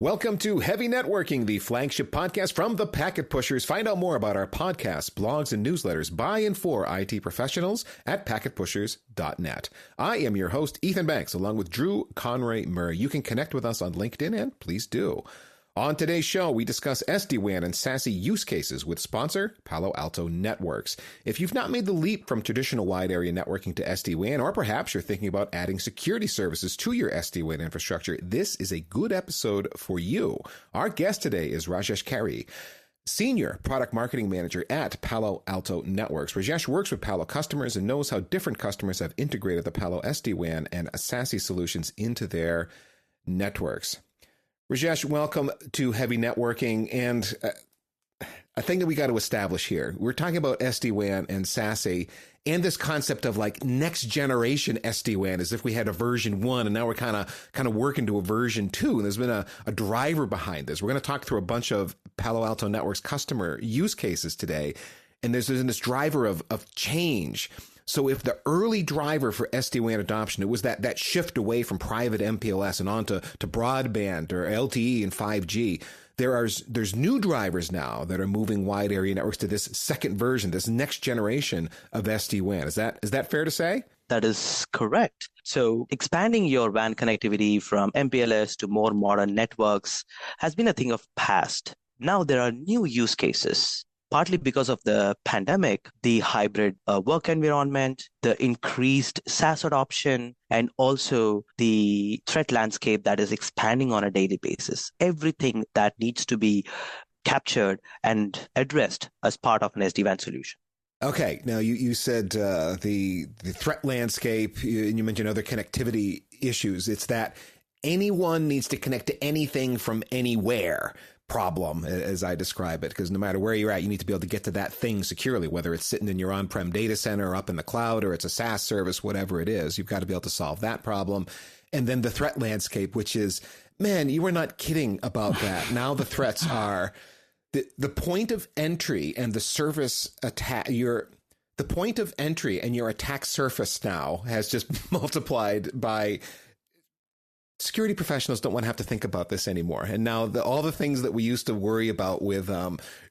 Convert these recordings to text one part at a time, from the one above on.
Welcome to Heavy Networking, the flagship podcast from the Packet Pushers. Find out more about our podcasts, blogs, and newsletters by and for IT professionals at packetpushers.net. I am your host, Ethan Banks, along with Drew Conray Murray. You can connect with us on LinkedIn, and please do. On today's show, we discuss SD-WAN and SASE use cases with sponsor Palo Alto Networks. If you've not made the leap from traditional wide area networking to SD-WAN, or perhaps you're thinking about adding security services to your SD-WAN infrastructure, this is a good episode for you. Our guest today is Rajesh Kari, Senior Product Marketing Manager at Palo Alto Networks. Rajesh works with Palo customers and knows how different customers have integrated the Palo SD-WAN and SASE solutions into their networks. Rajesh, welcome to Heavy Networking, and I think that we got to establish here, we're talking about SD-WAN and SASE and this concept of like next generation SD-WAN, as if we had a version 1 and now we're kind of working to a version 2, and there's been a driver behind this. We're going to talk through a bunch of Palo Alto Networks customer use cases today, and there's this driver of change. So if the early driver for SD-WAN adoption, it was that shift away from private MPLS and onto broadband or LTE and 5G, there's new drivers now that are moving wide area networks to this second version, this next generation of SD-WAN. Is that fair to say? That is correct. So expanding your WAN connectivity from MPLS to more modern networks has been a thing of past. Now there are new use cases. Partly because of the pandemic, the hybrid work environment, the increased SaaS adoption, and also the threat landscape that is expanding on a daily basis. Everything that needs to be captured and addressed as part of an SD-WAN solution. Okay. Now, you said the threat landscape, and you mentioned other connectivity issues. It's that anyone needs to connect to anything from anywhere problem, as I describe it, because no matter where you're at, you need to be able to get to that thing securely, whether it's sitting in your on-prem data center or up in the cloud, or it's a SaaS service, whatever it is. You've got to be able to solve that problem. And then the threat landscape, which is, man, you were not kidding about that. Now the threats are the point of entry and the service attack. The point of entry and your attack surface now has just multiplied by. Security professionals don't want to have to think about this anymore. And now all the things that we used to worry about with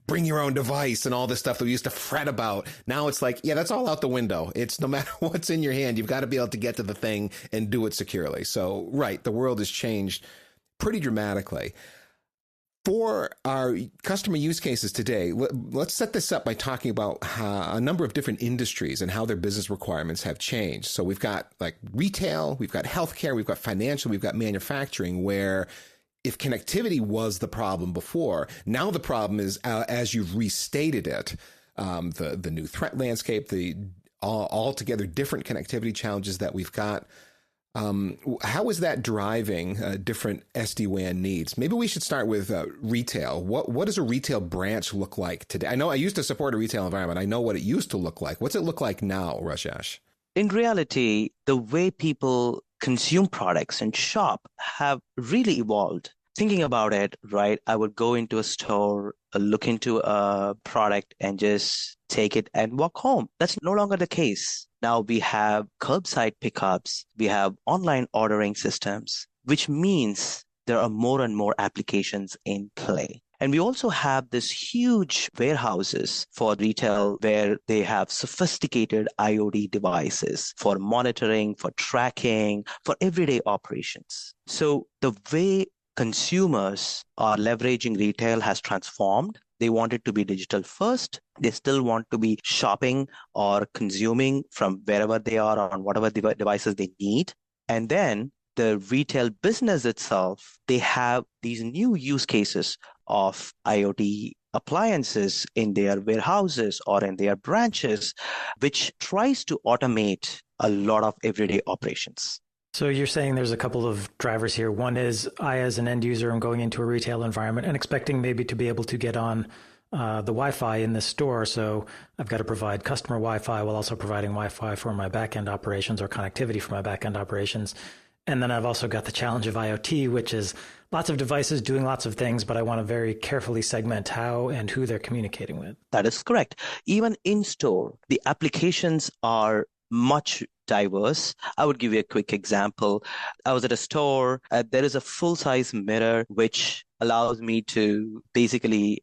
bring your own device and all this stuff that we used to fret about, now it's like, yeah, that's all out the window. It's no matter what's in your hand, you've got to be able to get to the thing and do it securely. So, right, the world has changed pretty dramatically. For our customer use cases today, let's set this up by talking about a number of different industries and how their business requirements have changed. So we've got like retail, we've got healthcare, we've got financial, we've got manufacturing, where if connectivity was the problem before, now the problem is, as you've restated it, the new threat landscape, the altogether different connectivity challenges that we've got. How is that driving different SD-WAN needs? Maybe we should start with retail. What does a retail branch look like today? I know I used to support a retail environment. I know what it used to look like. What's it look like now, Rajesh? In reality, the way people consume products and shop have really evolved. Thinking about it, right, I would go into a store, look into a product and just take it and walk home. That's no longer the case. Now we have curbside pickups, we have online ordering systems, which means there are more and more applications in play. And we also have this huge warehouses for retail where they have sophisticated IoT devices for monitoring, for tracking, for everyday operations. So the way consumers are leveraging retail has transformed. They want it to be digital first. They still want to be shopping or consuming from wherever they are on whatever devices they need. And then the retail business itself, they have these new use cases of IoT appliances in their warehouses or in their branches, which tries to automate a lot of everyday operations. So you're saying there's a couple of drivers here. One is I, as an end user, am going into a retail environment and expecting maybe to be able to get on the Wi-Fi in this store. So I've got to provide customer Wi-Fi while also providing Wi-Fi for my backend operations or connectivity for my backend operations. And then I've also got the challenge of IoT, which is lots of devices doing lots of things, but I want to very carefully segment how and who they're communicating with. That is correct. Even in store, the applications are much diverse. I would give you a quick example. I was at a store. There is a full-size mirror which allows me to basically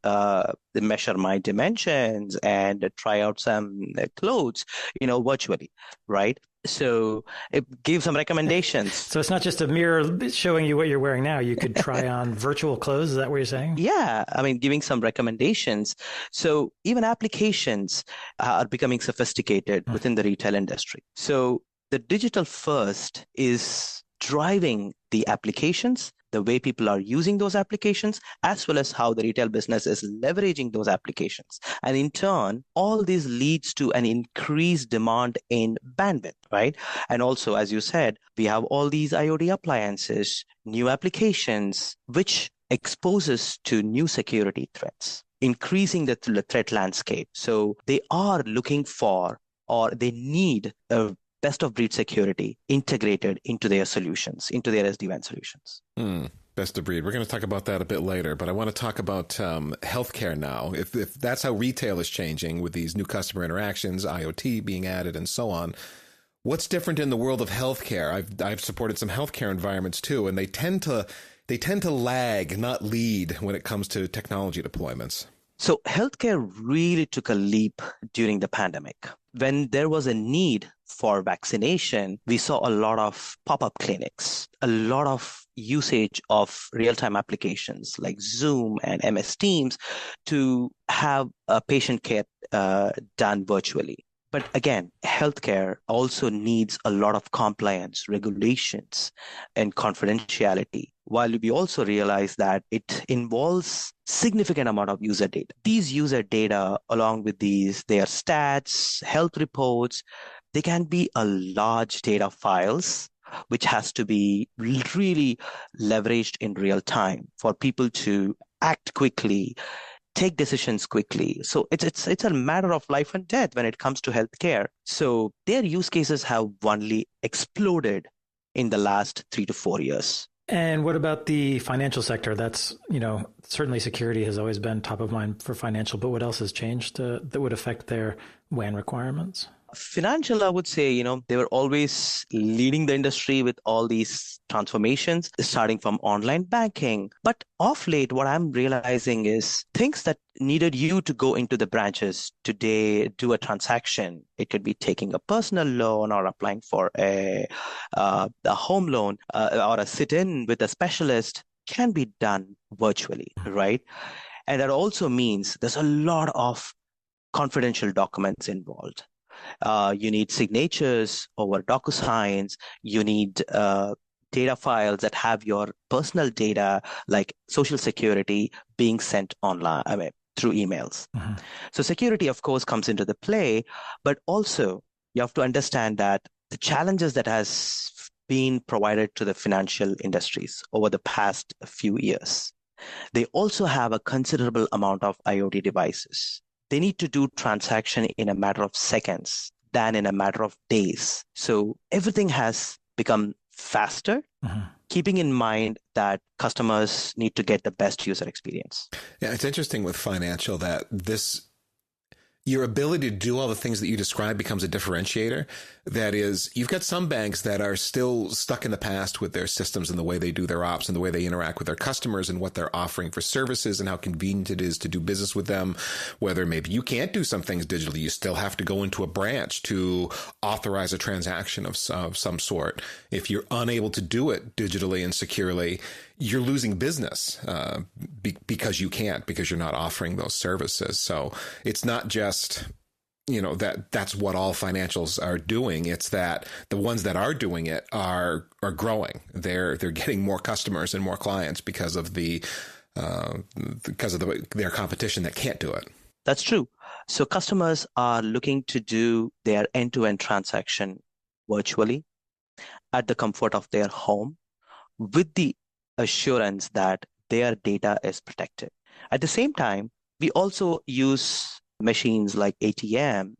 measure my dimensions and try out some clothes, virtually, right? So it gives some recommendations. So it's not just a mirror showing you what you're wearing now. You could try on virtual clothes. Is that what you're saying? Yeah, I mean, giving some recommendations. So even applications are becoming sophisticated within the retail industry. So the digital first is driving the applications, the way people are using those applications, as well as how the retail business is leveraging those applications. And in turn, all this leads to an increased demand in bandwidth, right? And also, as you said, we have all these IoT appliances, new applications, which exposes to new security threats, increasing the threat landscape. So they are looking for, or they need a best of breed security integrated into their solutions, into their SD-WAN solutions. Best of breed. We're going to talk about that a bit later, but I want to talk about healthcare now. If that's how retail is changing with these new customer interactions, IoT being added, and so on, what's different in the world of healthcare? I've supported some healthcare environments too, and they tend to lag, not lead, when it comes to technology deployments. So healthcare really took a leap during the pandemic. When there was a need for vaccination, we saw a lot of pop-up clinics, a lot of usage of real-time applications like Zoom and MS Teams to have patient care done virtually. But again, healthcare also needs a lot of compliance, regulations, and confidentiality, while we also realize that it involves significant amount of user data. These user data, along with their stats, health reports, they can be a large data files, which has to be really leveraged in real time for people to act quickly, take decisions quickly. So it's a matter of life and death when it comes to healthcare. So their use cases have only exploded in the last 3 to 4 years. And what about the financial sector? That's, certainly security has always been top of mind for financial, but what else has changed that would affect their WAN requirements? Financial, I would say, they were always leading the industry with all these transformations, starting from online banking. But of late, what I'm realizing is things that needed you to go into the branches today, do a transaction. It could be taking a personal loan or applying for a home loan or a sit-in with a specialist can be done virtually, right? And that also means there's a lot of confidential documents involved. You need signatures over DocuSigns. You need data files that have your personal data, like Social Security, being sent online, through emails. Mm-hmm. So security, of course, comes into the play, but also you have to understand that the challenges that has been provided to the financial industries over the past few years, they also have a considerable amount of IoT devices. They need to do transaction in a matter of seconds than in a matter of days. So everything has become faster, keeping in mind that customers need to get the best user experience. Yeah, it's interesting with financial that your ability to do all the things that you described becomes a differentiator. That is, you've got some banks that are still stuck in the past with their systems and the way they do their ops and the way they interact with their customers and what they're offering for services and how convenient it is to do business with them. Whether maybe you can't do some things digitally, you still have to go into a branch to authorize a transaction of some sort. If you're unable to do it digitally and securely, you're losing business because you're not offering those services. So it's not just, that's what all financials are doing. It's that the ones that are doing it are growing. They're getting more customers and more clients because of their competition that can't do it. That's true. So customers are looking to do their end-to-end transaction virtually at the comfort of their home with the assurance that their data is protected. At the same time, we also use machines like ATM,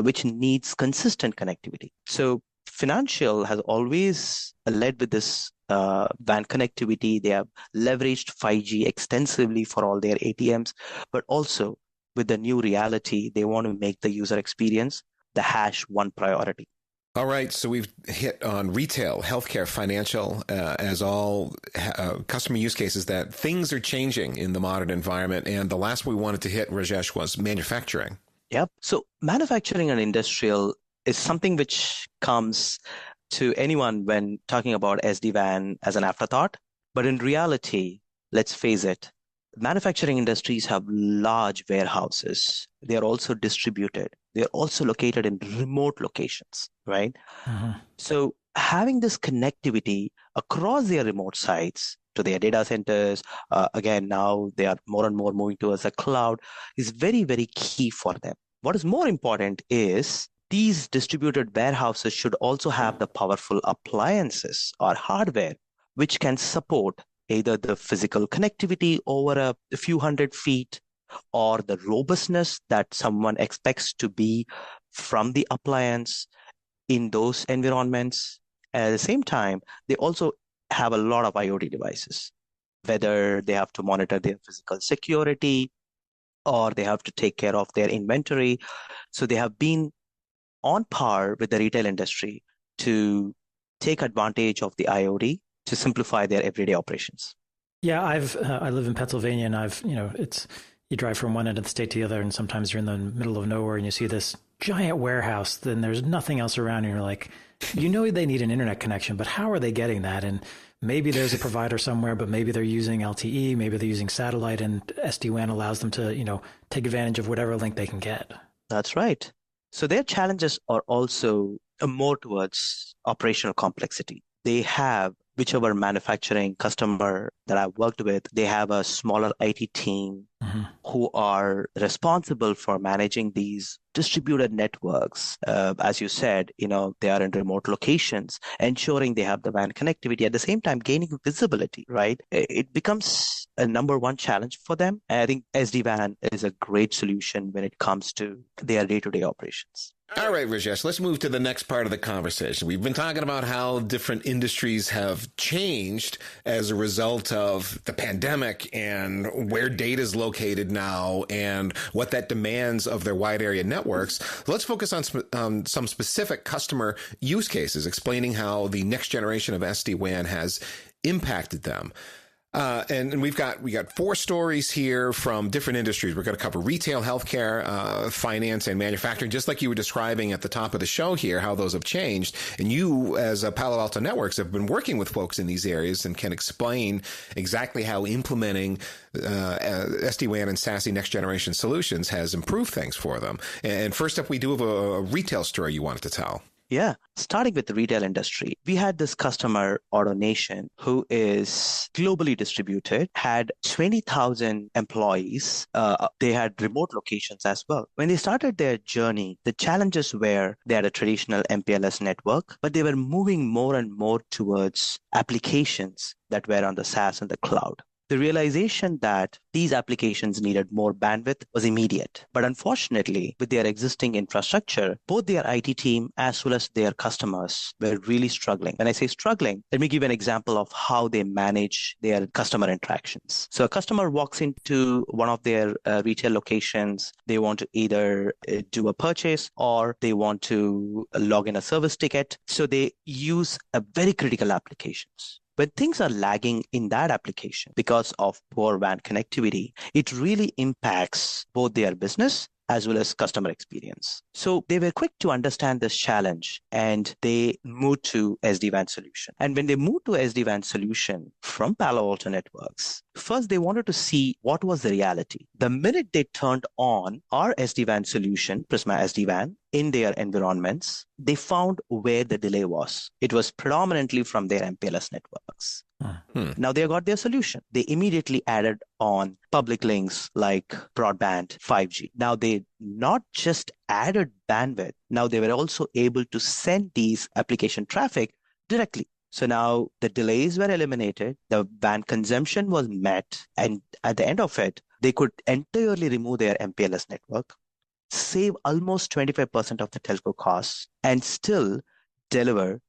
which needs consistent connectivity. So financial has always led with this WAN connectivity. They have leveraged 5G extensively for all their ATMs, but also with the new reality, they want to make the user experience the #1 priority. All right, so we've hit on retail, healthcare, financial, as all customer use cases that things are changing in the modern environment. And the last we wanted to hit, Rajesh, was manufacturing. Yep. So manufacturing and industrial is something which comes to anyone when talking about SD-WAN as an afterthought. But in reality, let's face it, manufacturing industries have large warehouses. They are also distributed. They are also located in remote locations, right? So having this connectivity across their remote sites to their data centers, again, now they are more and more moving towards the cloud, is very, very key for them. What is more important is these distributed warehouses should also have the powerful appliances or hardware which can support either the physical connectivity over a few hundred feet or the robustness that someone expects to be from the appliance in those environments. At the same time, they also have a lot of IoT devices, whether they have to monitor their physical security or they have to take care of their inventory. So they have been on par with the retail industry to take advantage of the IoT to simplify their everyday operations. Yeah, I live in Pennsylvania, and it's you drive from one end of the state to the other, and sometimes you're in the middle of nowhere and you see this giant warehouse, then there's nothing else around, and you're like, they need an internet connection, but how are they getting that? And maybe there's a provider somewhere, but maybe they're using LTE, maybe they're using satellite, and SD-WAN allows them to, take advantage of whatever link they can get. That's right. So their challenges are also more towards operational complexity. They have, whichever manufacturing customer that I've worked with, they have a smaller IT team who are responsible for managing these distributed networks. As you said, they are in remote locations, ensuring they have the WAN connectivity, at the same time gaining visibility, right? It becomes a number one challenge for them. And I think SD-WAN is a great solution when it comes to their day-to-day operations. All right, Rajesh, let's move to the next part of the conversation. We've been talking about how different industries have changed as a result of the pandemic and where data is located now and what that demands of their wide area networks. Let's focus on some specific customer use cases, explaining how the next generation of SD-WAN has impacted them. And we got 4 stories here from different industries. We're going to cover retail, healthcare, finance, and manufacturing, just like you were describing at the top of the show here, how those have changed. And you, as a Palo Alto Networks, have been working with folks in these areas and can explain exactly how implementing SD-WAN and SASE next generation solutions has improved things for them. And first up, we do have a retail story you wanted to tell. Yeah, starting with the retail industry, we had this customer, AutoNation, who is globally distributed, had 20,000 employees. They had remote locations as well. When they started their journey, the challenges were they had a traditional MPLS network, but they were moving more and more towards applications that were on the SaaS and the cloud. The realization that these applications needed more bandwidth was immediate. But unfortunately, with their existing infrastructure, both their IT team as well as their customers were really struggling. When I say struggling, let me give an example of how they manage their customer interactions. So a customer walks into one of their retail locations. They want to either do a purchase or they want to log in a service ticket. So they use a very critical applications. When things are lagging in that application because of poor WAN connectivity, it really impacts both their business as well as customer experience. So they were quick to understand this challenge and they moved to SD-WAN solution. And when they moved to SD-WAN solution from Palo Alto Networks, first they wanted to see what was the reality. The minute they turned on our SD-WAN solution, Prisma SD-WAN, in their environments, they found where the delay was. It was predominantly from their MPLS networks. Now they got their solution. They immediately added on public links like broadband, 5G. Now they not just added bandwidth, now they were also able to send these application traffic directly. So now the delays were eliminated, the WAN consumption was met, and at the end of it, they could entirely remove their MPLS network, save almost 25% of the telco costs, and still deliver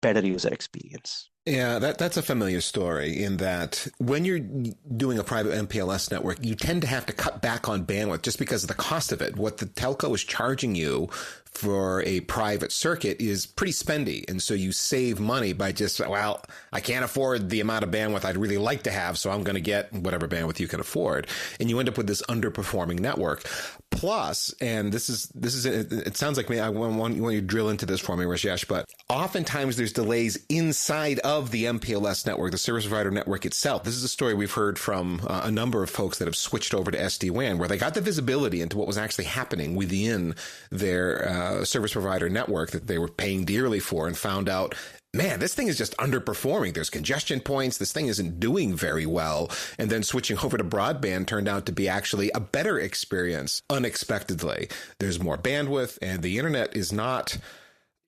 better user experience. Yeah, that's a familiar story in that when you're doing a private MPLS network, you tend to have to cut back on bandwidth just because of the cost of it. What the telco is charging you for a private circuit is pretty spendy. And so you save money by just, well, I can't afford the amount of bandwidth I'd really like to have, so I'm going to get whatever bandwidth you can afford. And you end up with this underperforming network. Plus, and this is it sounds like me, I want you to drill into this for me, Rajesh, but oftentimes there's delays inside of the MPLS network, the service provider network itself. This is a story we've heard from a number of folks that have switched over to SD-WAN, where they got the visibility into what was actually happening within their service provider network that they were paying dearly for, and found out, man, this thing is just underperforming. There's congestion points. This thing isn't doing very well. And then switching over to broadband turned out to be actually a better experience unexpectedly. There's more bandwidth, and the internet is not...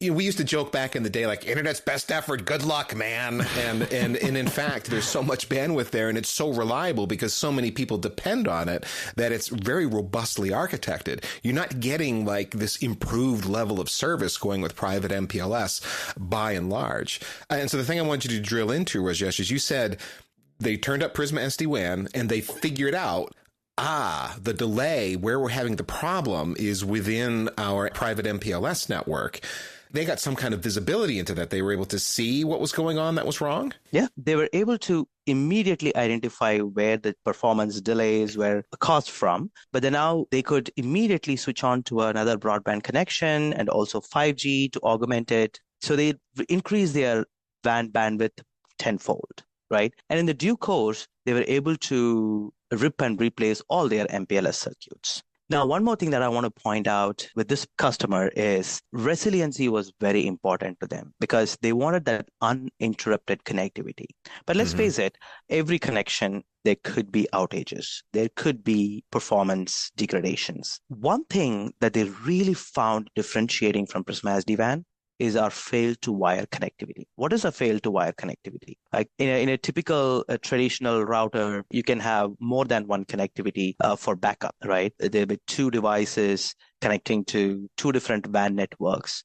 we used to joke back in the day, like, internet's best effort, good luck, man. And in fact, there's so much bandwidth there, and it's so reliable because so many people depend on it that it's very robustly architected. You're not getting like this improved level of service going with private MPLS by and large. And so the thing I want you to drill into, Rajesh, is you said they turned up Prisma SD-WAN and they figured out, the delay where we're having the problem is within our private MPLS network. They got some kind of visibility into that. They were able to see what was going on that was wrong? Yeah, they were able to immediately identify where the performance delays were caused from. But then now they could immediately switch on to another broadband connection and also 5G to augment it. So they increased their WAN bandwidth tenfold, right? And in the due course, they were able to rip and replace all their MPLS circuits. Now, one more thing that I want to point out with this customer is resiliency was very important to them because they wanted that uninterrupted connectivity. But let's face it, every connection, there could be outages. There could be performance degradations. One thing that they really found differentiating from Prisma SD-WAN is our fail-to-wire connectivity. What is a fail-to-wire connectivity? Like in a typical traditional router, you can have more than one connectivity for backup, right? There'll be two devices connecting to two different WAN networks.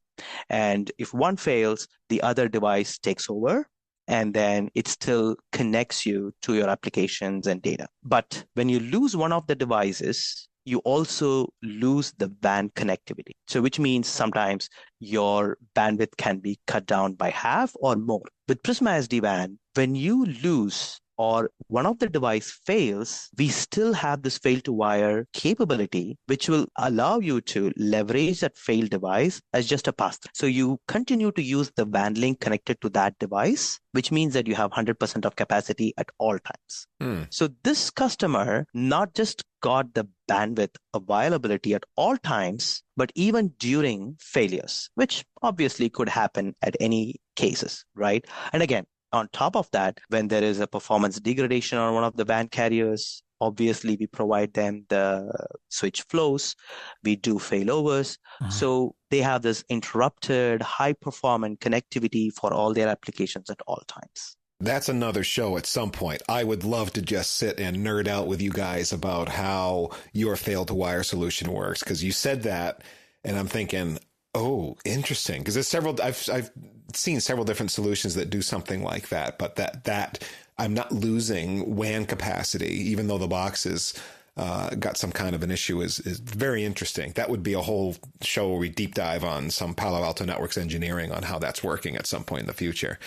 And if one fails, the other device takes over, and then it still connects you to your applications and data. But when you lose one of the devices, you also lose the WAN connectivity. So which means sometimes your bandwidth can be cut down by half or more. With Prisma SD-WAN, when you lose or one of the device fails, we still have this fail-to-wire capability, which will allow you to leverage that failed device as just a pass-through. So you continue to use the WAN link connected to that device, which means that you have 100% of capacity at all times. So this customer not just got the bandwidth availability at all times, but even during failures, which obviously could happen at any cases, right? And again, on top of that, when there is a performance degradation on one of the WAN carriers, obviously we provide them the switch flows, we do failovers. So they have this interrupted, high-performance connectivity for all their applications at all times. That's another show at some point. I would love to just sit and nerd out with you guys about how your fail-to-wire solution works, because you said that, and I'm thinking, oh, interesting. Because there's several. I've seen several different solutions that do something like that, but that I'm not losing WAN capacity, even though the box is got some kind of an issue, is very interesting. That would be a whole show where we deep dive on some Palo Alto Networks engineering on how that's working at some point in the future.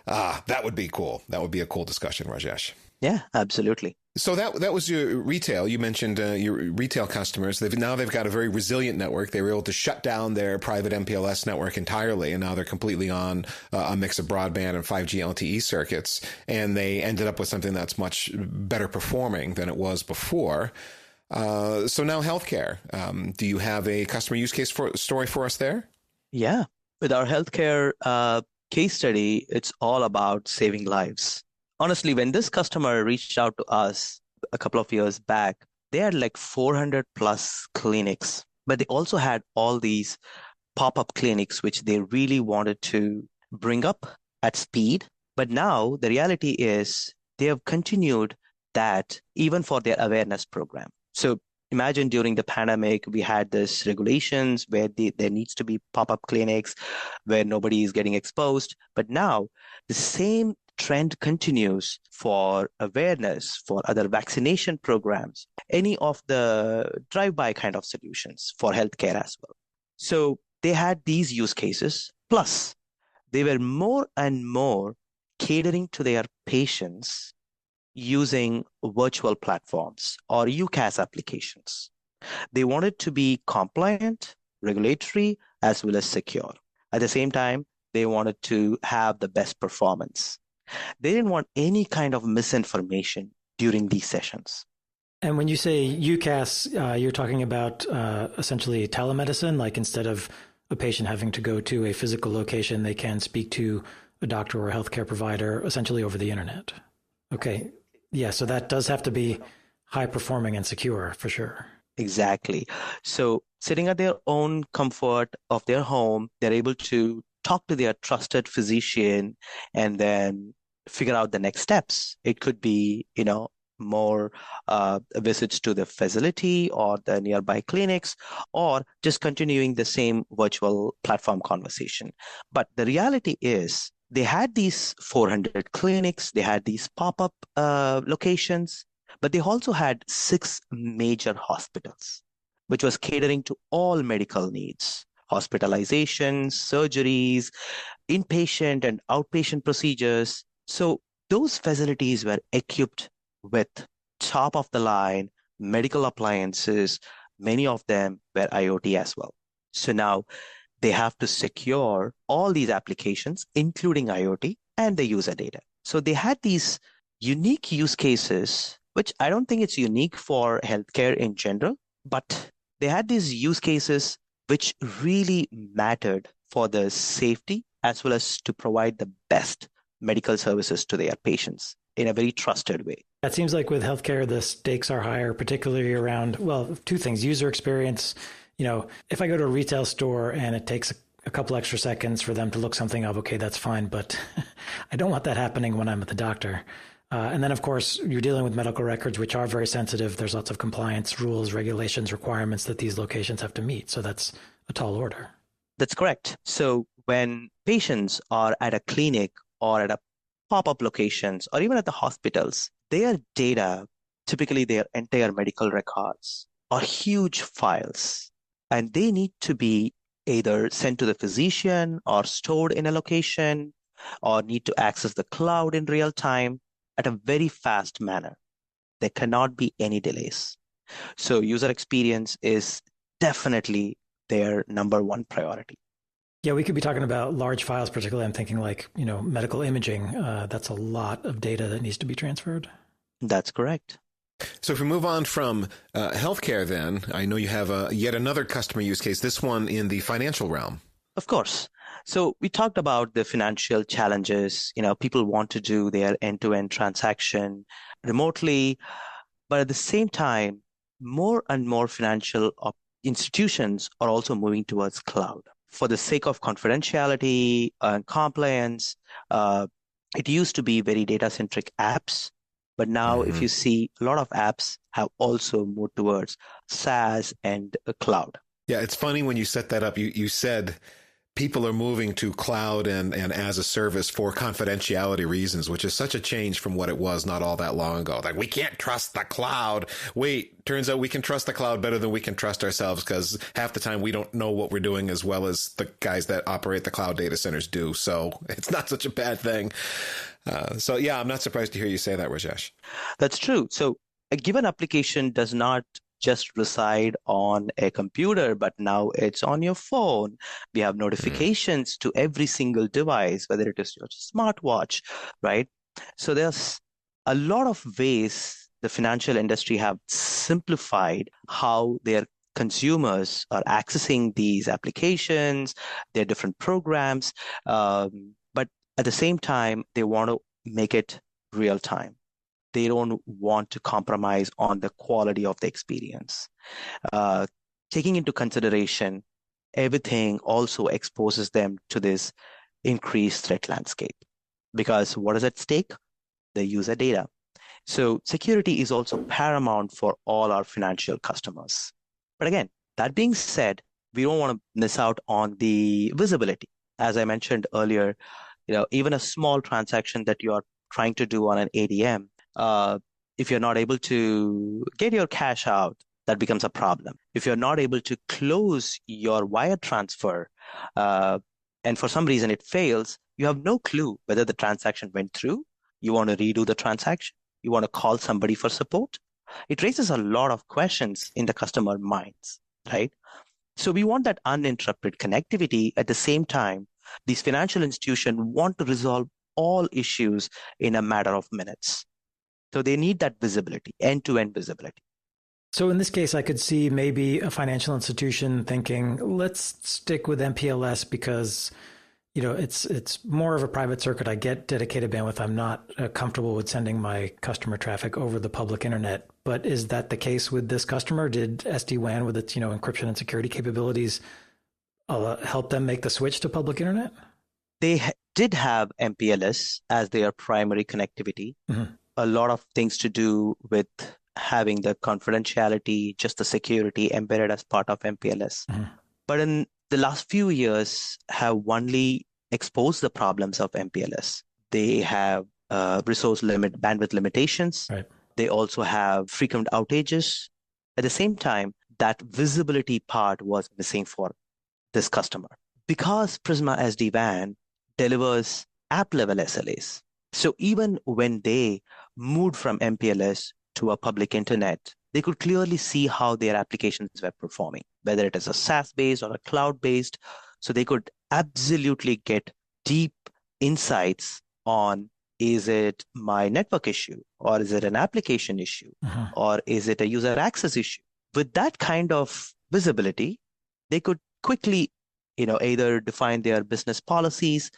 That would be cool. That would be a cool discussion, Rajesh. Yeah, absolutely. So that was your retail. You mentioned your retail customers. They've got a very resilient network. They were able to shut down their private MPLS network entirely, and now they're completely on a mix of broadband and 5G LTE circuits. And they ended up with something that's much better performing than it was before. So now healthcare. Do you have a customer use case story for us there? Yeah. With our healthcare case study, it's all about saving lives. Honestly, when this customer reached out to us a couple of years back, they had like 400 plus clinics, but they also had all these pop-up clinics, which they really wanted to bring up at speed. But now the reality is they have continued that even for their awareness program. So imagine during the pandemic, we had this regulations where there needs to be pop-up clinics where nobody is getting exposed. But now the same trend continues for awareness, for other vaccination programs, any of the drive-by kind of solutions for healthcare as well. So they had these use cases, plus they were more and more catering to their patients using virtual platforms or UCaaS applications. They wanted to be compliant, regulatory, as well as secure. At the same time, they wanted to have the best performance. They didn't want any kind of misinformation during these sessions. And when you say UCaaS, you're talking about essentially telemedicine, like instead of a patient having to go to a physical location, they can speak to a doctor or a healthcare provider essentially over the internet. Okay. Yeah. So that does have to be high performing and secure for sure. Exactly. So sitting at their own comfort of their home, they're able to talk to their trusted physician and then figure out the next steps. It could be, more visits to the facility or the nearby clinics, or just continuing the same virtual platform conversation. But the reality is they had these 400 clinics, they had these pop-up locations, but they also had 6 major hospitals, which was catering to all medical needs, hospitalizations, surgeries, inpatient and outpatient procedures. So those facilities were equipped with top of the line medical appliances. Many of them were IoT as well. So now they have to secure all these applications, including IoT and the user data. So they had these unique use cases, which I don't think it's unique for healthcare in general, but they had these use cases which really mattered for the safety as well as to provide the best medical services to their patients in a very trusted way. It seems like with healthcare, the stakes are higher, particularly around, well, 2 things: user experience. If I go to a retail store and it takes a couple extra seconds for them to look something up, okay, that's fine. But I don't want that happening when I'm at the doctor. And then, of course, you're dealing with medical records, which are very sensitive. There's lots of compliance rules, regulations, requirements that these locations have to meet. So that's a tall order. That's correct. So when patients are at a clinic or at a pop-up locations or even at the hospitals, their data, typically their entire medical records, are huge files, and they need to be either sent to the physician or stored in a location or need to access the cloud in real time at a very fast manner. There cannot be any delays. So user experience is definitely their number one priority. Yeah, we could be talking about large files, particularly I'm thinking like, medical imaging. That's a lot of data that needs to be transferred. That's correct. So if we move on from healthcare, then I know you have yet another customer use case, this one in the financial realm. Of course. So we talked about the financial challenges. People want to do their end-to-end transaction remotely, but at the same time, more and more financial institutions are also moving towards cloud. For the sake of confidentiality and compliance, it used to be very data-centric apps, but now if you see, a lot of apps have also moved towards SaaS and cloud. Yeah, it's funny when you set that up, you said people are moving to cloud and as a service for confidentiality reasons, which is such a change from what it was not all that long ago. Like, we can't trust the cloud. Wait, turns out we can trust the cloud better than we can trust ourselves, because half the time we don't know what we're doing as well as the guys that operate the cloud data centers do. So it's not such a bad thing. So yeah, I'm not surprised to hear you say that, Rajesh. That's true. So a given application does not just reside on a computer, but now it's on your phone. We have notifications to every single device, whether it is your smartwatch, right? So there's a lot of ways the financial industry have simplified how their consumers are accessing these applications, their different programs, but at the same time, they want to make it real time. They don't want to compromise on the quality of the experience. Taking into consideration, everything also exposes them to this increased threat landscape. Because what is at stake? The user data. So security is also paramount for all our financial customers. But again, that being said, we don't want to miss out on the visibility. As I mentioned earlier, even a small transaction that you are trying to do on an ADM, if you're not able to get your cash out, that becomes a problem. If you're not able to close your wire transfer, and for some reason it fails, you have no clue whether the transaction went through. You want to redo the transaction. You want to call somebody for support. It raises a lot of questions in the customer minds, right? So we want that uninterrupted connectivity. At the same time, these financial institutions want to resolve all issues in a matter of minutes. So they need that visibility, end-to-end visibility. So in this case, I could see maybe a financial institution thinking, let's stick with MPLS because, it's more of a private circuit. I get dedicated bandwidth. I'm not comfortable with sending my customer traffic over the public internet. But is that the case with this customer? Did SD-WAN with its, encryption and security capabilities help them make the switch to public internet? They did have MPLS as their primary connectivity. Mm-hmm. A lot of things to do with having the confidentiality, just the security embedded as part of MPLS. Mm-hmm. But in the last few years have only exposed the problems of MPLS. They have bandwidth limitations. Right. They also have frequent outages. At the same time, that visibility part was missing for this customer. Because Prisma SD-WAN delivers app-level SLAs. So even when they moved from MPLS to a public internet, they could clearly see how their applications were performing, whether it is a SaaS-based or a cloud-based. So they could absolutely get deep insights on, is it my network issue, or is it an application issue, or is it a user access issue? With that kind of visibility, they could quickly, either define their business policies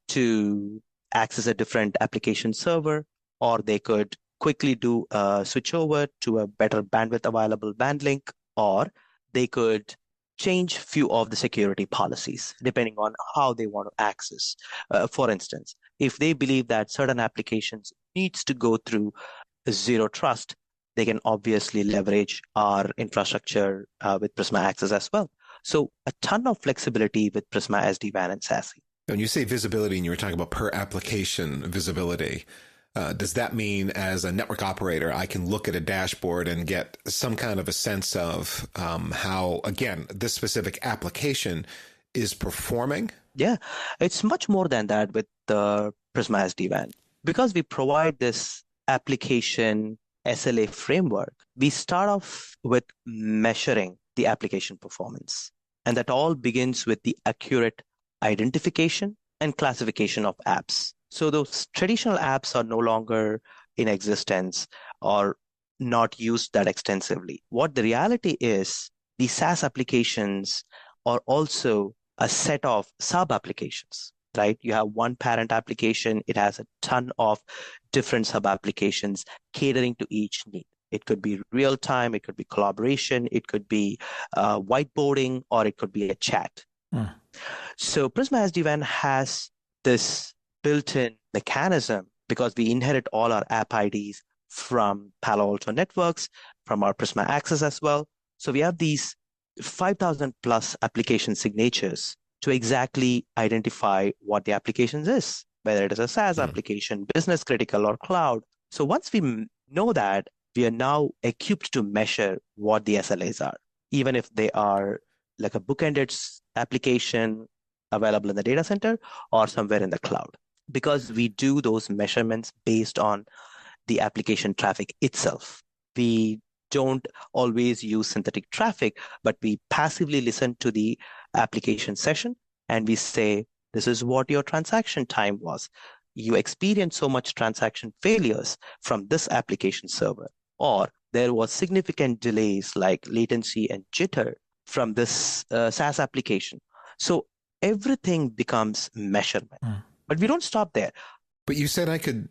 to access a different application server, or they could quickly do a switch over to a better bandwidth available band link, or they could change few of the security policies depending on how they want to access. For instance, if they believe that certain applications needs to go through zero trust, they can obviously leverage our infrastructure with Prisma Access as well. So a ton of flexibility with Prisma SD-WAN and SASE. When you say visibility and you were talking about per application visibility, does that mean as a network operator, I can look at a dashboard and get some kind of a sense of how, again, this specific application is performing? Yeah, it's much more than that with the Prisma SD-WAN. Because we provide this application SLA framework, we start off with measuring the application performance. And that all begins with the accurate identification and classification of apps. So those traditional apps are no longer in existence or not used that extensively. What the reality is, the SaaS applications are also a set of sub-applications, right? You have one parent application. It has a ton of different sub-applications catering to each need. It could be real time, it could be collaboration, it could be whiteboarding, or it could be a chat. So Prisma SD-WAN has this built-in mechanism because we inherit all our app IDs from Palo Alto Networks, from our Prisma Access as well. So we have these 5,000 plus application signatures to exactly identify what the application is, whether it is a SaaS application, business critical, or cloud. So once we know that, we are now equipped to measure what the SLAs are, even if they are like a bookended application available in the data center or somewhere in the cloud. Because we do those measurements based on the application traffic itself. We don't always use synthetic traffic, but we passively listen to the application session and we say, this is what your transaction time was. You experienced so much transaction failures from this application server, or there was significant delays like latency and jitter from this SaaS application. So everything becomes measurement. But we don't stop there. But you said I could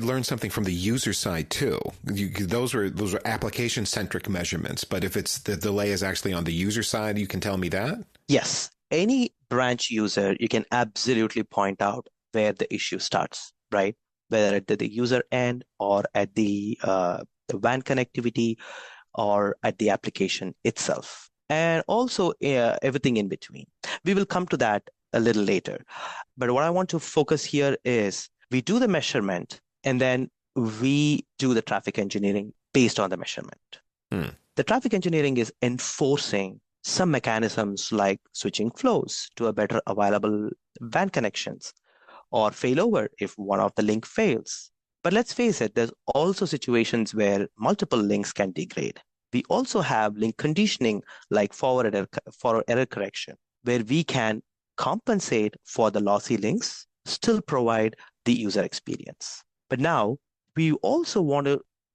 learn something from the user side too. Those were application centric measurements. But if it's the delay is actually on the user side, you can tell me that? Yes. Any branch user, you can absolutely point out where the issue starts, right? Whether at the user end or at the WAN connectivity or at the application itself. And also everything in between. We will come to that a little later. But what I want to focus here is we do the measurement and then we do the traffic engineering based on the measurement. The traffic engineering is enforcing some mechanisms like switching flows to a better available WAN connections or failover if one of the link fails. But let's face it, there's also situations where multiple links can degrade. We also have link conditioning like forward error correction, where we can compensate for the lossy links, still provide the user experience. But now we also want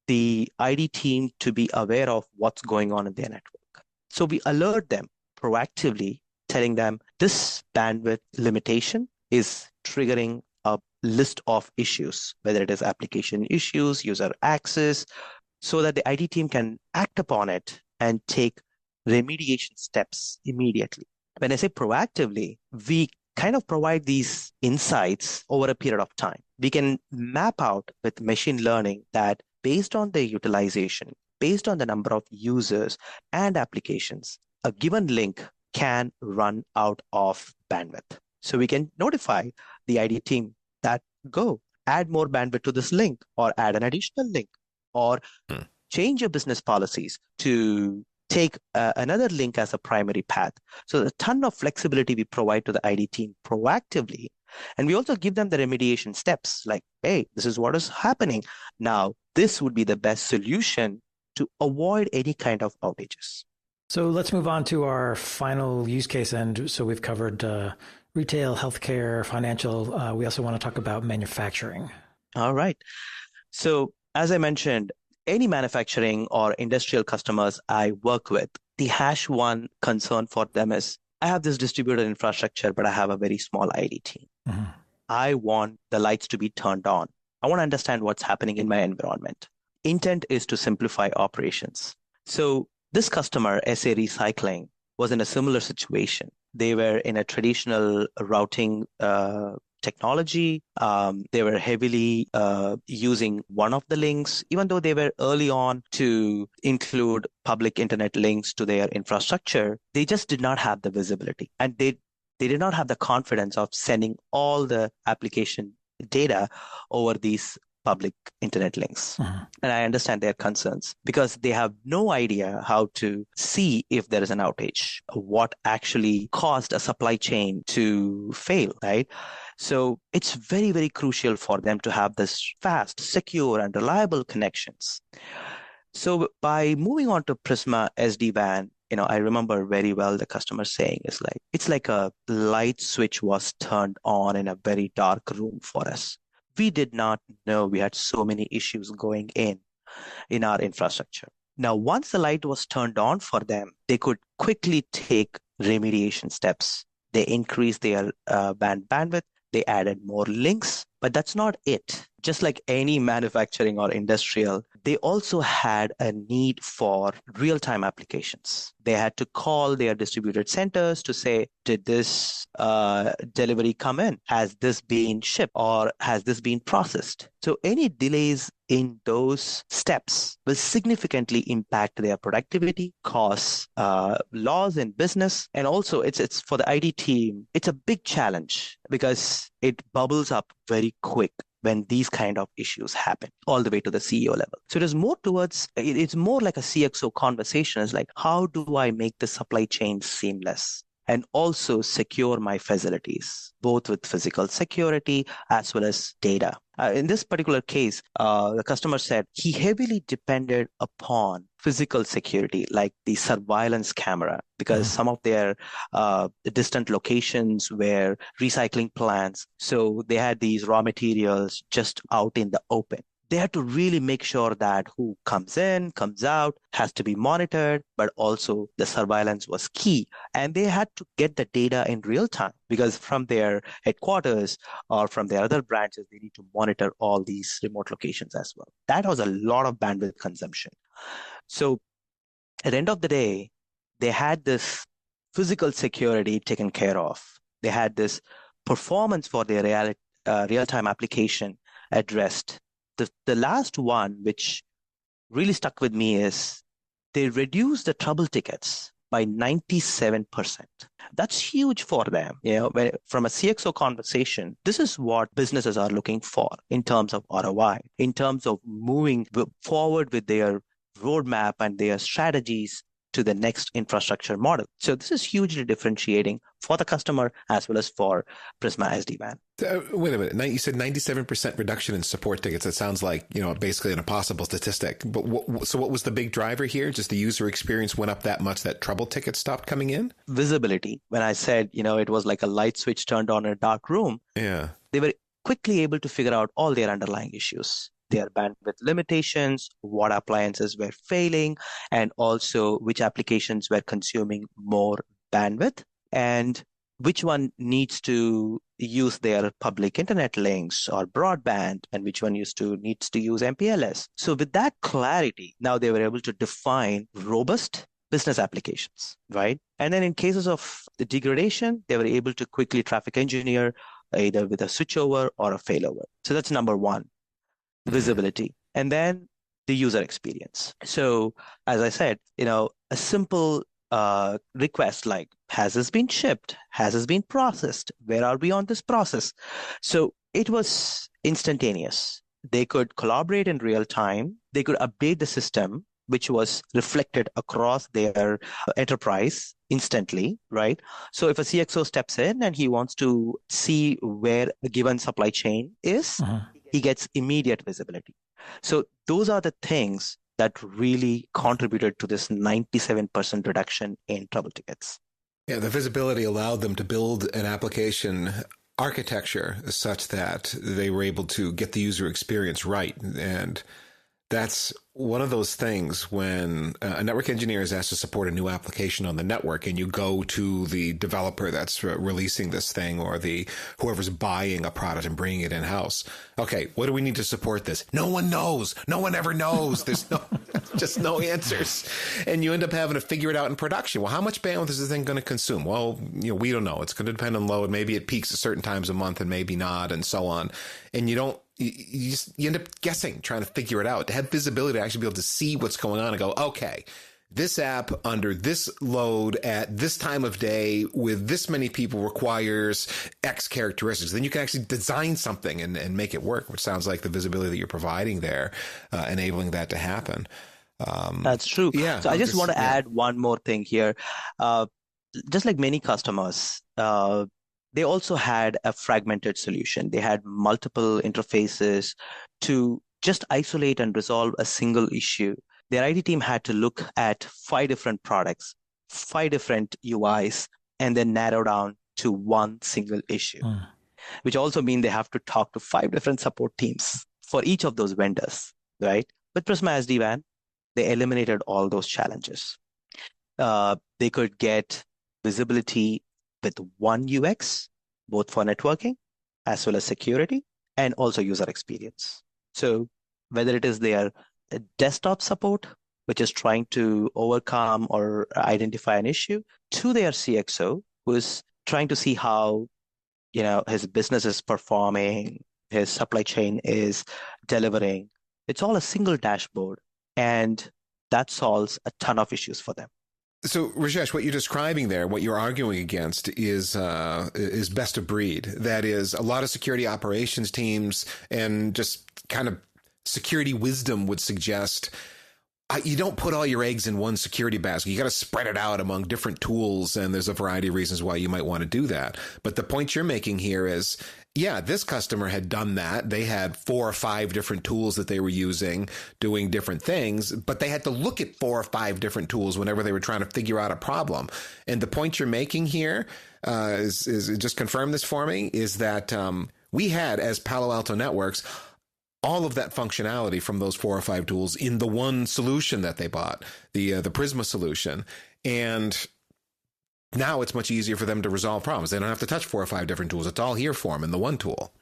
the ID team to be aware of what's going on in their network. So we alert them proactively, telling them this bandwidth limitation is triggering a list of issues, whether it is application issues, user access, so that the ID team can act upon it and take remediation steps immediately. When I say proactively, we kind of provide these insights over a period of time. We can map out with machine learning that based on the utilization, based on the number of users and applications, a given link can run out of bandwidth. So we can notify the ID team that go add more bandwidth to this link or add an additional link or change your business policies to take another link as a primary path. So a ton of flexibility we provide to the ID team proactively. And we also give them the remediation steps like, hey, this is what is happening. Now, this would be the best solution to avoid any kind of outages. So let's move on to our final use case. And so we've covered retail, healthcare, financial. We also want to talk about manufacturing. All right. So as I mentioned, any manufacturing or industrial customers I work with, the hash one concern for them is, I have this distributed infrastructure, but I have a very small ID team. Mm-hmm. I want the lights to be turned on. I want to understand what's happening in my environment. Intent is to simplify operations. So this customer, SA Recycling, was in a similar situation. They were in a traditional routing technology. They were heavily using one of the links, even though they were early on to include public internet links to their infrastructure. They just did not have the visibility, and they did not have the confidence of sending all the application data over these public internet links. Mm-hmm. And I understand their concerns because they have no idea how to see if there is an outage, what actually caused a supply chain to fail, right? So it's very, very crucial for them to have this fast, secure, and reliable connections. So by moving on to Prisma SD-WAN, I remember very well the customer saying it's like a light switch was turned on in a very dark room for us. We did not know we had so many issues going in our infrastructure. Now, once the light was turned on for them, they could quickly take remediation steps. They increased their bandwidth. They added more links, but that's not it. Just like any manufacturing or industrial, they also had a need for real-time applications. They had to call their distributed centers to say, did this delivery come in? Has this been shipped or has this been processed? So any delays in those steps will significantly impact their productivity, cause loss in business. And also it's for the ID team, it's a big challenge because it bubbles up very quick when these kind of issues happen all the way to the CEO level. So it's more like a CXO conversation. It's like, how do I make the supply chain seamless and also secure my facilities, both with physical security as well as data? In this particular case, the customer said he heavily depended upon physical security, like the surveillance camera, because some of their distant locations were recycling plants. So they had these raw materials just out in the open. They had to really make sure that who comes in, comes out, has to be monitored, but also the surveillance was key. And they had to get the data in real time because from their headquarters or from their other branches, they need to monitor all these remote locations as well. That was a lot of bandwidth consumption. So at the end of the day, they had this physical security taken care of. They had this performance for their real-time application addressed. The last one, which really stuck with me, is they reduced the trouble tickets by 97%. That's huge for them. From a CXO conversation, this is what businesses are looking for in terms of ROI, in terms of moving forward with their roadmap and their strategies to the next infrastructure model. So this is hugely differentiating for the customer as well as for Prisma SD-WAN. Wait a minute. You said 97% reduction in support tickets. That sounds like, basically an impossible statistic. But so what was the big driver here? Just the user experience went up that much that trouble tickets stopped coming in? Visibility. When I said, it was like a light switch turned on in a dark room, yeah, they were quickly able to figure out all their underlying issues, their bandwidth limitations, what appliances were failing, and also which applications were consuming more bandwidth, and which one needs to use their public internet links or broadband, and which one needs to use MPLS. So with that clarity, now they were able to define robust business applications, right? And then in cases of the degradation, they were able to quickly traffic engineer either with a switchover or a failover. So that's number one, visibility. And then the user experience. So as I said, a simple request like, has this been shipped? Has this been processed? Where are we on this process? So it was instantaneous. They could collaborate in real time. They could update the system, which was reflected across their enterprise instantly, right? So if a CXO steps in and he wants to see where a given supply chain is, he gets immediate visibility. So those are the things that really contributed to this 97% reduction in trouble tickets. Yeah, the visibility allowed them to build an application architecture such that they were able to get the user experience right. And that's one of those things when a network engineer is asked to support a new application on the network and you go to the developer that's releasing this thing or whoever's buying a product and bringing it in-house. Okay, what do we need to support this? No one knows. No one ever knows. There's just no answers. And you end up having to figure it out in production. Well, how much bandwidth is this thing going to consume? Well, we don't know. It's going to depend on load. Maybe it peaks at certain times a month and maybe not, and so on. And you end up guessing, trying to figure it out. To have visibility, to actually be able to see what's going on and go, okay, this app under this load at this time of day with this many people requires X characteristics. Then you can actually design something and make it work, which sounds like the visibility that you're providing there, enabling that to happen. That's true. Yeah. So I just want to add one more thing here. Just like many customers, they also had a fragmented solution. They had multiple interfaces to just isolate and resolve a single issue. Their IT team had to look at 5 different products, 5 different UIs, and then narrow down to one single issue, which also means they have to talk to 5 different support teams for each of those vendors, right? With Prisma SD-WAN, they eliminated all those challenges. They could get visibility with one UX, both for networking as well as security and also user experience. So whether it is their desktop support, which is trying to overcome or identify an issue, to their CXO, who is trying to see how his business is performing, his supply chain is delivering. It's all a single dashboard, and that solves a ton of issues for them. So, Rajesh, what you're describing there, what you're arguing against is best of breed. That is, a lot of security operations teams and just kind of security wisdom would suggest you don't put all your eggs in one security basket. You got to spread it out among different tools, and there's a variety of reasons why you might want to do that. But the point you're making here is, yeah, this customer had done that. They had 4 or 5 different tools that they were using, doing different things, but they had to look at 4 or 5 different tools whenever they were trying to figure out a problem. And the point you're making here is just confirm this for me, is that we had, as Palo Alto Networks, all of that functionality from those 4 or 5 tools in the one solution that they bought, the Prisma solution. And now it's much easier for them to resolve problems. They don't have to touch 4 or 5 different tools. It's all here for them in the one tool.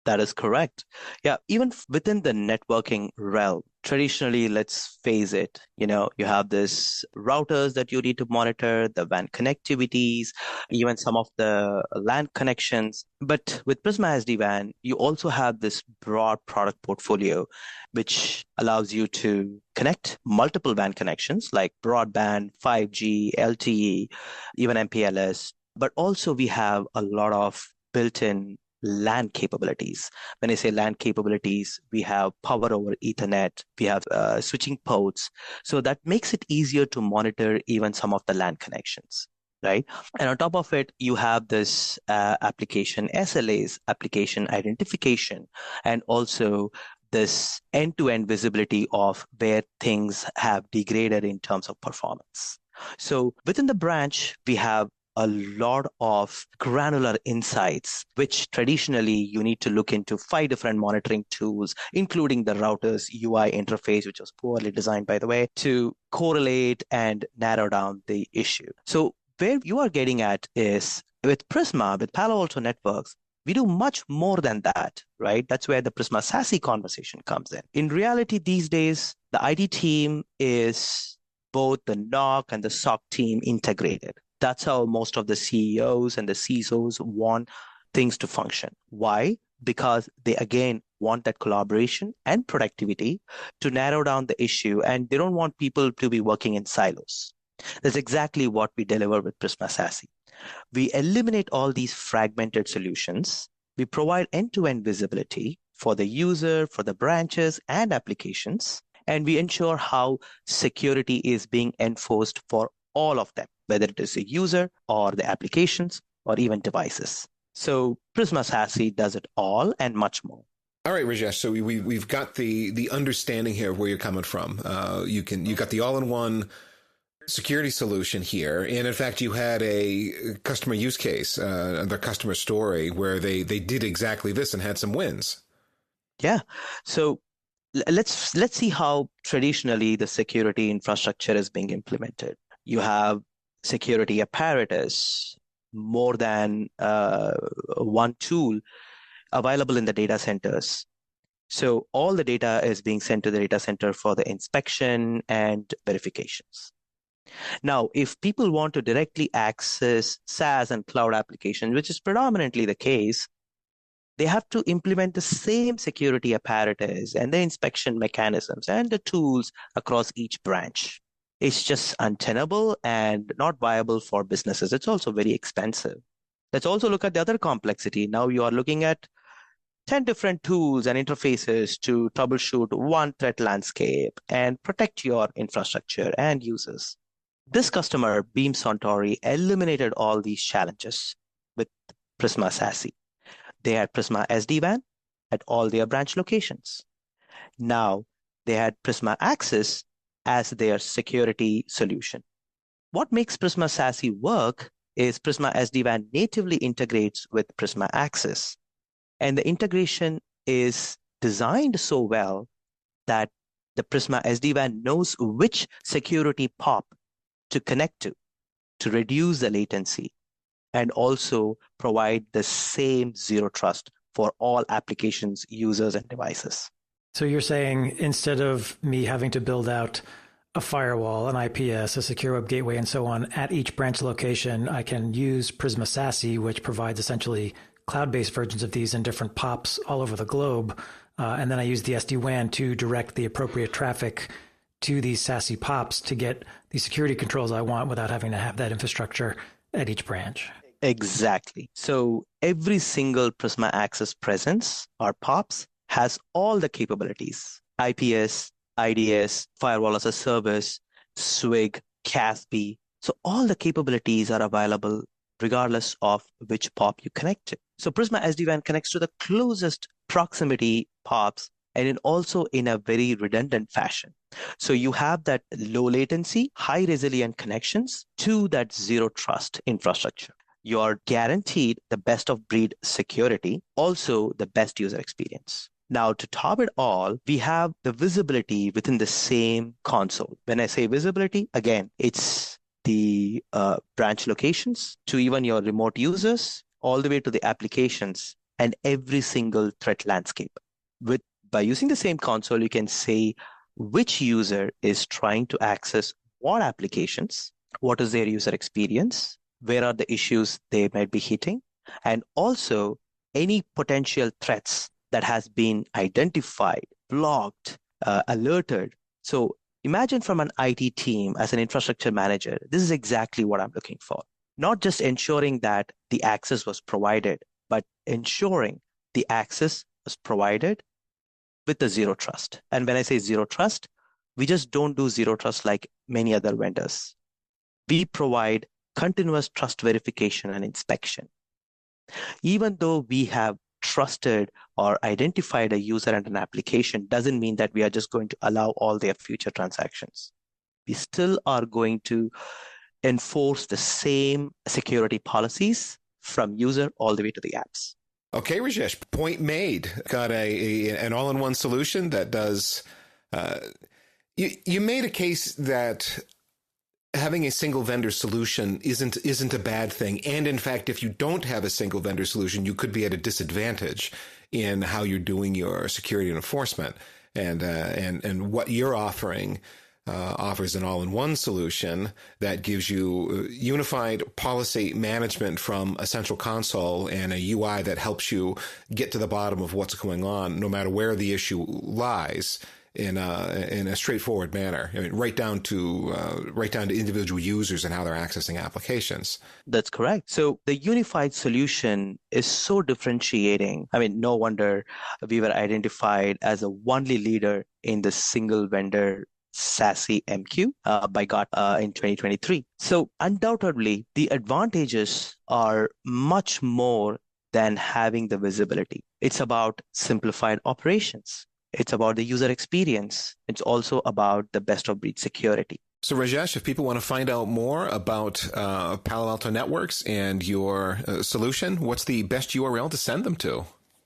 That is correct. Yeah, even within the networking realm, traditionally, let's face it, you have this routers that you need to monitor, the WAN connectivities, even some of the LAN connections. But with Prisma SD-WAN, you also have this broad product portfolio, which allows you to connect multiple WAN connections like broadband, 5G, LTE, even MPLS. But also we have a lot of built-in LAN capabilities. When I say LAN capabilities, we have power over Ethernet, we have switching ports. So that makes it easier to monitor even some of the LAN connections, right? And on top of it, you have this application SLAs, application identification, and also this end-to-end visibility of where things have degraded in terms of performance. So within the branch, we have a lot of granular insights, which traditionally you need to look into 5 different monitoring tools, including the router's UI interface, which was poorly designed, by the way, to correlate and narrow down the issue. So where you are getting at is with Prisma, with Palo Alto Networks, we do much more than that, right? That's where the Prisma SASE conversation comes in. In reality, these days, the IT team is both the NOC and the SOC team integrated. That's how most of the CEOs and the CISOs want things to function. Why? Because they, again, want that collaboration and productivity to narrow down the issue, and they don't want people to be working in silos. That's exactly what we deliver with Prisma SASE. We eliminate all these fragmented solutions. We provide end-to-end visibility for the user, for the branches and applications, and we ensure how security is being enforced for all of them, whether it is a user or the applications or even devices. So Prisma SASE does it all and much more. All right, Rajesh. So we've got the understanding here of where you're coming from. You got the all-in-one security solution here, and in fact, you had a customer use case, their customer story, where they did exactly this and had some wins. Yeah. So let's see how traditionally the security infrastructure is being implemented. You have security apparatus, more than one tool available in the data centers. So all the data is being sent to the data center for the inspection and verifications. Now, if people want to directly access SaaS and cloud applications, which is predominantly the case, they have to implement the same security apparatus and the inspection mechanisms and the tools across each branch. It's just untenable and not viable for businesses. It's also very expensive. Let's also look at the other complexity. Now you are looking at 10 different tools and interfaces to troubleshoot one threat landscape and protect your infrastructure and users. This customer, Beam Suntory, eliminated all these challenges with Prisma SASE. They had Prisma SD-WAN at all their branch locations. Now they had Prisma Access as their security solution. What makes Prisma SASE work is Prisma SD-WAN natively integrates with Prisma Access. And the integration is designed so well that the Prisma SD-WAN knows which security POP to connect to reduce the latency and also provide the same zero trust for all applications, users, and devices. So you're saying instead of me having to build out a firewall, an IPS, a secure web gateway, and so on at each branch location, I can use Prisma SASE, which provides essentially cloud-based versions of these in different POPs all over the globe. And then I use the SD-WAN to direct the appropriate traffic to these SASE POPs to get the security controls I want without having to have that infrastructure at each branch. Exactly. So every single Prisma Access presence, or POPs, has all the capabilities: IPS, IDS, Firewall as a Service, SWG, CASB. So all the capabilities are available regardless of which POP you connect to. So Prisma SD-WAN connects to the closest proximity POPs and also in a very redundant fashion. So you have that low latency, high resilient connections to that zero trust infrastructure. You are guaranteed the best of breed security, also the best user experience. Now, to top it all, we have the visibility within the same console. When I say visibility, again, it's the branch locations to even your remote users, all the way to the applications and every single threat landscape. By using the same console, you can say which user is trying to access what applications, what is their user experience, where are the issues they might be hitting, and also any potential threats that has been identified, blocked, alerted. So imagine from an IT team as an infrastructure manager, this is exactly what I'm looking for. Not just ensuring that the access was provided, but ensuring the access is provided with the zero trust. And when I say zero trust, we just don't do zero trust like many other vendors. We provide continuous trust verification and inspection. Even though we have trusted or identified a user and an application, doesn't mean that we are just going to allow all their future transactions. We still are going to enforce the same security policies from user all the way to the apps. Okay, Rajesh, point made. Got an all-in-one solution that does. You made a case that having a single vendor solution isn't a bad thing, and in fact, if you don't have a single vendor solution, you could be at a disadvantage in how you're doing your security and enforcement. And what you're offering offers an all-in-one solution that gives you unified policy management from a central console and a UI that helps you get to the bottom of what's going on, no matter where the issue lies, in a straightforward manner. I mean, right down to individual users and how they're accessing applications. That's correct. So the unified solution is so differentiating. I mean, no wonder we were identified as a only leader in the single vendor SASE MQ by GOT in 2023. So undoubtedly, the advantages are much more than having the visibility. It's about simplified operations. It's about the user experience. It's also about the best of breed security. So Rajesh, if people want to find out more about Palo Alto Networks and your solution, what's the best URL to send them to?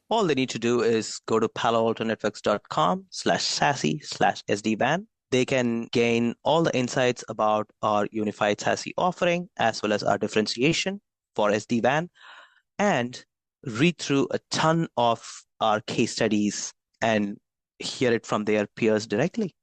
All they need to do is go to paloaltonetworks.com/SASE/SD-WAN. They can gain all the insights about our unified SASE offering, as well as our differentiation for SD-WAN, and read through a ton of our case studies and hear it from their peers directly.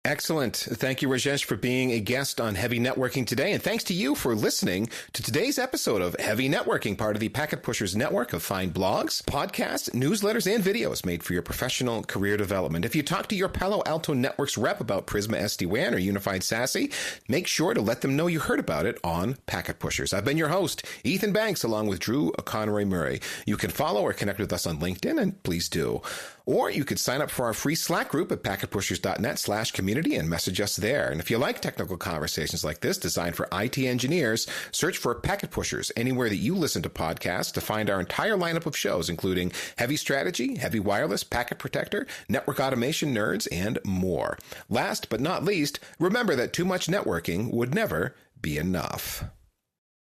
Excellent. Thank you, Rajesh, for being a guest on Heavy Networking today. And thanks to you for listening to today's episode of Heavy Networking, part of the Packet Pushers network of fine blogs, podcasts, newsletters, and videos made for your professional career development. If you talk to your Palo Alto Networks rep about Prisma SD-WAN or Unified SASE, make sure to let them know you heard about it on Packet Pushers. I've been your host, Ethan Banks, along with Drew Conroy Murray. You can follow or connect with us on LinkedIn, and please do. Or you could sign up for our free Slack group at packetpushers.net/community and message us there. And if you like technical conversations like this designed for IT engineers, search for Packet Pushers anywhere that you listen to podcasts to find our entire lineup of shows, including Heavy Strategy, Heavy Wireless, Packet Protector, Network Automation Nerds, and more. Last but not least, remember that too much networking would never be enough.